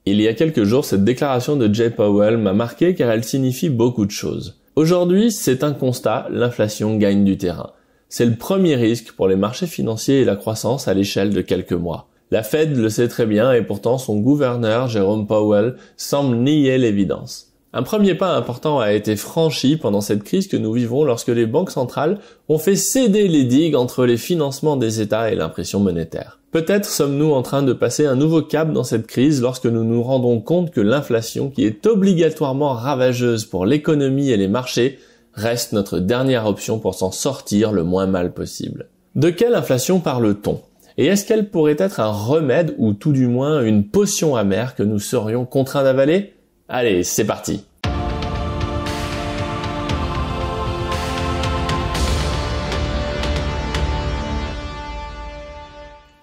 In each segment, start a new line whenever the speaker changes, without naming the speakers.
Il y a quelques jours, cette déclaration de Jay Powell m'a marqué car elle signifie beaucoup de choses. Aujourd'hui, c'est un constat, l'inflation gagne du terrain. C'est le premier risque pour les marchés financiers et la croissance à l'échelle de quelques mois. La Fed le sait très bien et pourtant son gouverneur, Jerome Powell, semble nier l'évidence. Un premier pas important a été franchi pendant cette crise que nous vivons lorsque les banques centrales ont fait céder les digues entre les financements des États et l'impression monétaire. Peut-être sommes-nous en train de passer un nouveau cap dans cette crise lorsque nous nous rendons compte que l'inflation, qui est obligatoirement ravageuse pour l'économie et les marchés, reste notre dernière option pour s'en sortir le moins mal possible. De quelle inflation parle-t-on ? Et est-ce qu'elle pourrait être un remède ou tout du moins une potion amère que nous serions contraints d'avaler ? Allez, c'est parti.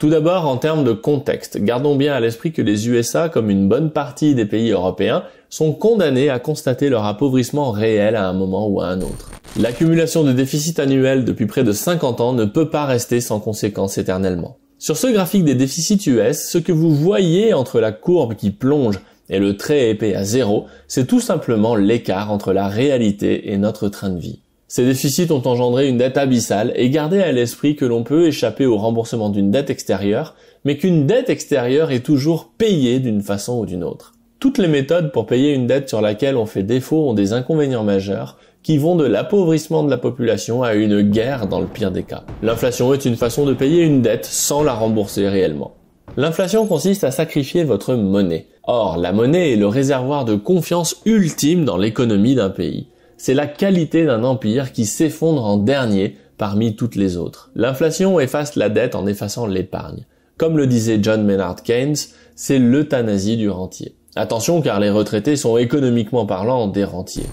Tout d'abord, en termes de contexte, gardons bien à l'esprit que les USA, comme une bonne partie des pays européens, sont condamnés à constater leur appauvrissement réel à un moment ou à un autre. L'accumulation de déficits annuels depuis près de 50 ans ne peut pas rester sans conséquences éternellement. Sur ce graphique des déficits US, ce que vous voyez entre la courbe qui plonge et le trait épais à 0, c'est tout simplement l'écart entre la réalité et notre train de vie. Ces déficits ont engendré une dette abyssale et gardez à l'esprit que l'on peut échapper au remboursement d'une dette extérieure, mais qu'une dette extérieure est toujours payée d'une façon ou d'une autre. Toutes les méthodes pour payer une dette sur laquelle on fait défaut ont des inconvénients majeurs qui vont de l'appauvrissement de la population à une guerre dans le pire des cas. L'inflation est une façon de payer une dette sans la rembourser réellement. L'inflation consiste à sacrifier votre monnaie. Or, la monnaie est le réservoir de confiance ultime dans l'économie d'un pays. C'est la qualité d'un empire qui s'effondre en dernier parmi toutes les autres. L'inflation efface la dette en effaçant l'épargne. Comme le disait John Maynard Keynes, c'est l'euthanasie du rentier. Attention car les retraités sont économiquement parlant des rentiers.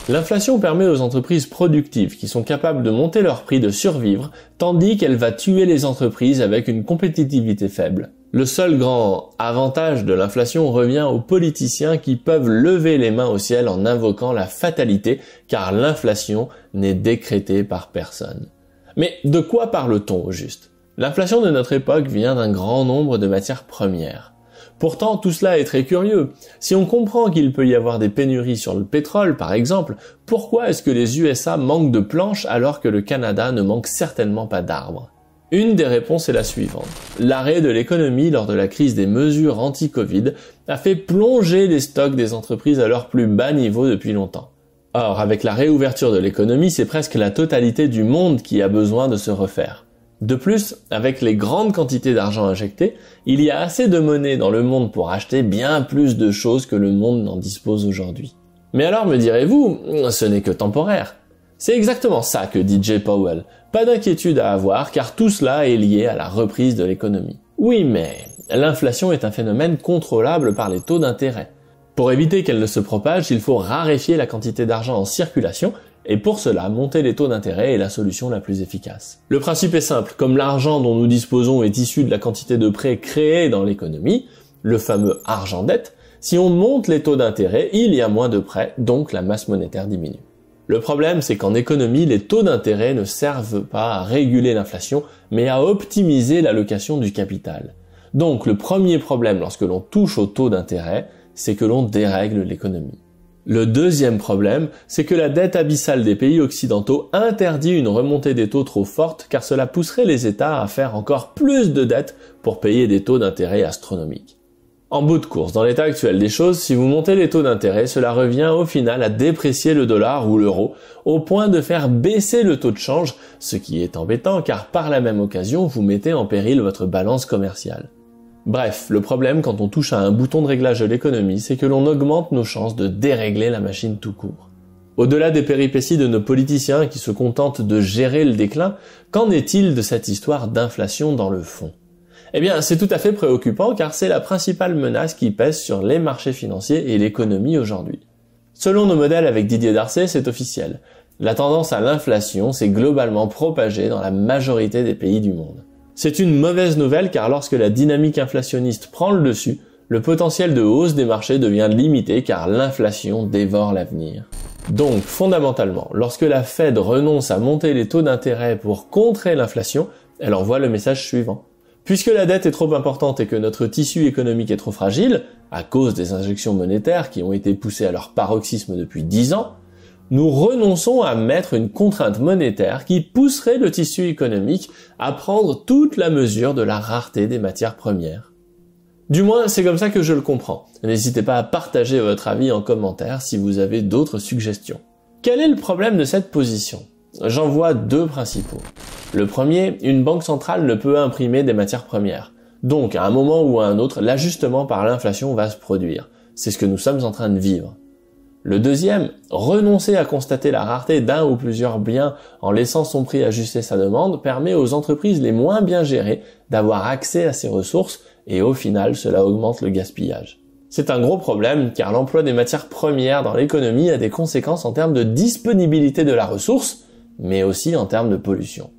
L'inflation permet aux entreprises productives qui sont capables de monter leur prix de survivre, tandis qu'elle va tuer les entreprises avec une compétitivité faible. Le seul grand avantage de l'inflation revient aux politiciens qui peuvent lever les mains au ciel en invoquant la fatalité, car l'inflation n'est décrétée par personne. Mais de quoi parle-t-on au juste ? L'inflation de notre époque vient d'un grand nombre de matières premières. Pourtant, tout cela est très curieux. Si on comprend qu'il peut y avoir des pénuries sur le pétrole, par exemple, pourquoi est-ce que les USA manquent de planches alors que le Canada ne manque certainement pas d'arbres ? Une des réponses est la suivante. L'arrêt de l'économie lors de la crise des mesures anti-Covid a fait plonger les stocks des entreprises à leur plus bas niveau depuis longtemps. Or, avec la réouverture de l'économie, c'est presque la totalité du monde qui a besoin de se refaire. De plus, avec les grandes quantités d'argent injectées, il y a assez de monnaie dans le monde pour acheter bien plus de choses que le monde n'en dispose aujourd'hui. Mais alors me direz-vous, ce n'est que temporaire. C'est exactement ça que dit Jay Powell. Pas d'inquiétude à avoir car tout cela est lié à la reprise de l'économie. Oui, mais l'inflation est un phénomène contrôlable par les taux d'intérêt. Pour éviter qu'elle ne se propage, il faut raréfier la quantité d'argent en circulation et pour cela, monter les taux d'intérêt est la solution la plus efficace. Le principe est simple, comme l'argent dont nous disposons est issu de la quantité de prêts créés dans l'économie, le fameux argent-dette, si on monte les taux d'intérêt, il y a moins de prêts, donc la masse monétaire diminue. Le problème, c'est qu'en économie, les taux d'intérêt ne servent pas à réguler l'inflation, mais à optimiser l'allocation du capital. Donc le premier problème lorsque l'on touche aux taux d'intérêt, c'est que l'on dérègle l'économie. Le deuxième problème, c'est que la dette abyssale des pays occidentaux interdit une remontée des taux trop forte car cela pousserait les États à faire encore plus de dettes pour payer des taux d'intérêt astronomiques. En bout de course, dans l'état actuel des choses, si vous montez les taux d'intérêt, cela revient au final à déprécier le dollar ou l'euro au point de faire baisser le taux de change, ce qui est embêtant car par la même occasion, vous mettez en péril votre balance commerciale. Bref, le problème quand on touche à un bouton de réglage de l'économie, c'est que l'on augmente nos chances de dérégler la machine tout court. Au-delà des péripéties de nos politiciens qui se contentent de gérer le déclin, qu'en est-il de cette histoire d'inflation dans le fond ? Eh bien, c'est tout à fait préoccupant car c'est la principale menace qui pèse sur les marchés financiers et l'économie aujourd'hui. Selon nos modèles avec Didier Darcet, c'est officiel. La tendance à l'inflation s'est globalement propagée dans la majorité des pays du monde. C'est une mauvaise nouvelle car lorsque la dynamique inflationniste prend le dessus, le potentiel de hausse des marchés devient limité car l'inflation dévore l'avenir. Donc, fondamentalement, lorsque la Fed renonce à monter les taux d'intérêt pour contrer l'inflation, elle envoie le message suivant. Puisque la dette est trop importante et que notre tissu économique est trop fragile, à cause des injections monétaires qui ont été poussées à leur paroxysme depuis 10 ans, nous renonçons à mettre une contrainte monétaire qui pousserait le tissu économique à prendre toute la mesure de la rareté des matières premières. Du moins, c'est comme ça que je le comprends. N'hésitez pas à partager votre avis en commentaire si vous avez d'autres suggestions. Quel est le problème de cette position ? J'en vois deux principaux. Le premier, une banque centrale ne peut imprimer des matières premières. Donc, à un moment ou à un autre, l'ajustement par l'inflation va se produire. C'est ce que nous sommes en train de vivre. Le deuxième, renoncer à constater la rareté d'un ou plusieurs biens en laissant son prix ajuster sa demande permet aux entreprises les moins bien gérées d'avoir accès à ces ressources et au final, cela augmente le gaspillage. C'est un gros problème car l'emploi des matières premières dans l'économie a des conséquences en termes de disponibilité de la ressource, mais aussi en termes de pollution.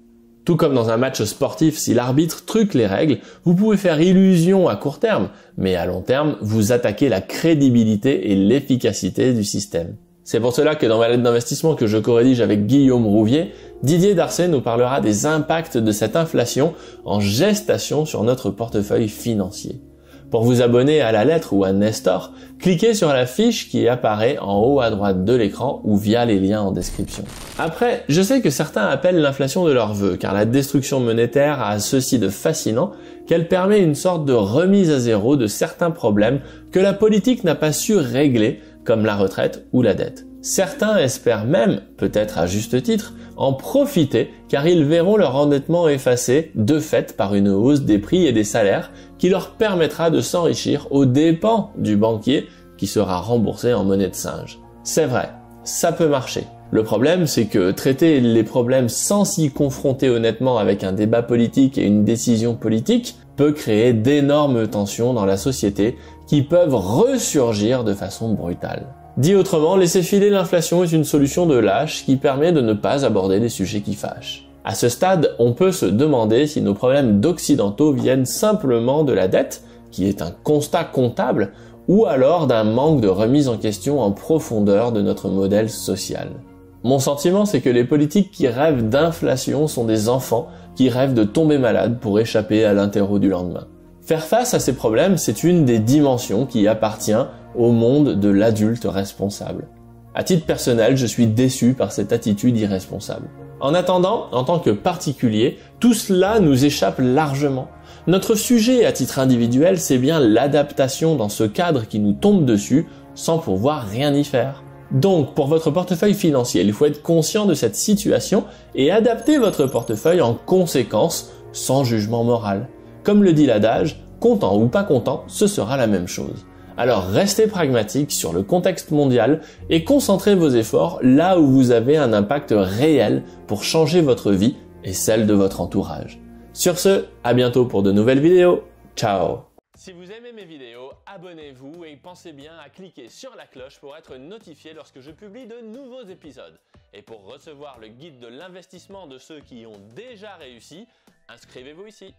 Tout comme dans un match sportif, si l'arbitre truque les règles, vous pouvez faire illusion à court terme, mais à long terme, vous attaquez la crédibilité et l'efficacité du système. C'est pour cela que dans ma lettre d'investissement que je co-rédige avec Guillaume Rouvier, Didier Darcet nous parlera des impacts de cette inflation en gestation sur notre portefeuille financier. Pour vous abonner à la lettre ou à Nestor, cliquez sur la fiche qui apparaît en haut à droite de l'écran ou via les liens en description. Après, je sais que certains appellent l'inflation de leur vœu, car la destruction monétaire a ceci de fascinant qu'elle permet une sorte de remise à zéro de certains problèmes que la politique n'a pas su régler, comme la retraite ou la dette. Certains espèrent même, peut-être à juste titre, en profiter car ils verront leur endettement effacé de fait par une hausse des prix et des salaires qui leur permettra de s'enrichir aux dépens du banquier qui sera remboursé en monnaie de singe. C'est vrai, ça peut marcher. Le problème, c'est que traiter les problèmes sans s'y confronter honnêtement avec un débat politique et une décision politique peut créer d'énormes tensions dans la société qui peuvent ressurgir de façon brutale. Dit autrement, laisser filer l'inflation est une solution de lâche qui permet de ne pas aborder les sujets qui fâchent. À ce stade, on peut se demander si nos problèmes d'occidentaux viennent simplement de la dette, qui est un constat comptable, ou alors d'un manque de remise en question en profondeur de notre modèle social. Mon sentiment, c'est que les politiques qui rêvent d'inflation sont des enfants qui rêvent de tomber malades pour échapper à l'interro du lendemain. Faire face à ces problèmes, c'est une des dimensions qui appartient au monde de l'adulte responsable. À titre personnel, je suis déçu par cette attitude irresponsable. En attendant, en tant que particulier, tout cela nous échappe largement. Notre sujet à titre individuel, c'est bien l'adaptation dans ce cadre qui nous tombe dessus sans pouvoir rien y faire. Donc, pour votre portefeuille financier, il faut être conscient de cette situation et adapter votre portefeuille en conséquence, sans jugement moral. Comme le dit l'adage, content ou pas content, ce sera la même chose. Alors restez pragmatique sur le contexte mondial et concentrez vos efforts là où vous avez un impact réel pour changer votre vie et celle de votre entourage. Sur ce, à bientôt pour de nouvelles vidéos. Ciao! Si vous aimez mes vidéos, abonnez-vous et pensez bien à cliquer sur la cloche pour être notifié lorsque je publie de nouveaux épisodes. Et pour recevoir le guide de l'investissement de ceux qui y ont déjà réussi, inscrivez-vous ici.